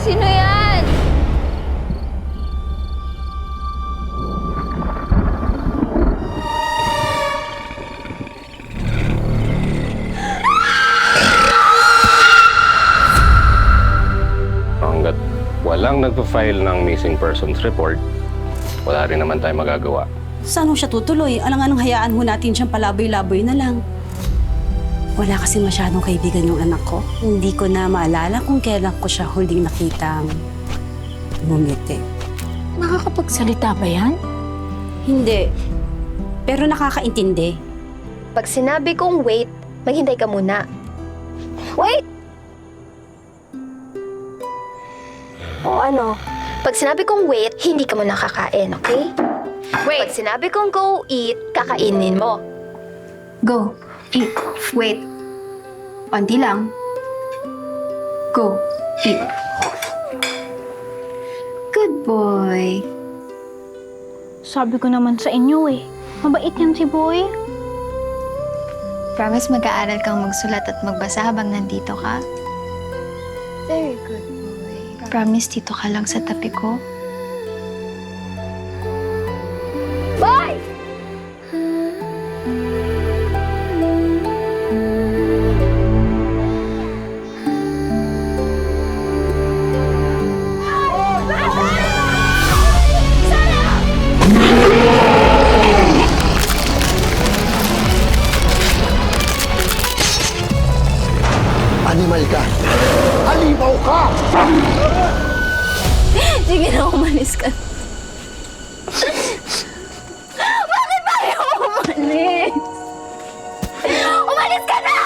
Sino yan? Hanggat walang nagpa-file ng missing persons report, wala rin naman tayo magagawa. Saan ho siya tutuloy? Alang-alang hayaan ho natin siyang palaboy-laboy na lang. Wala kasi masyadong kaibigan yung anak ko. Hindi ko na maalala kung kailan ko siya huling nakitang ngumiti. Nakakapagsalita ba yan? Hindi. Pero nakakaintindi. Pag sinabi kong wait, maghintay ka muna. Wait! O ano? Pag sinabi kong wait, hindi ka muna kakain, okay? Wait! Pag sinabi kong go eat, kakainin mo. Go. Eat. Wait. Onti lang. Go. Eat. Good boy. Sabi ko naman sa inyo eh. Mabait yan si Boy. Promise mag-aaral kang magsulat at magbasa habang nandito ka? Very good boy. Promise dito ka lang sa tabi ko? Boy! Animal ka! Halimaw ka! Sige na, umalis ka. Bakit ba ayaw umalis? Umalis ka na!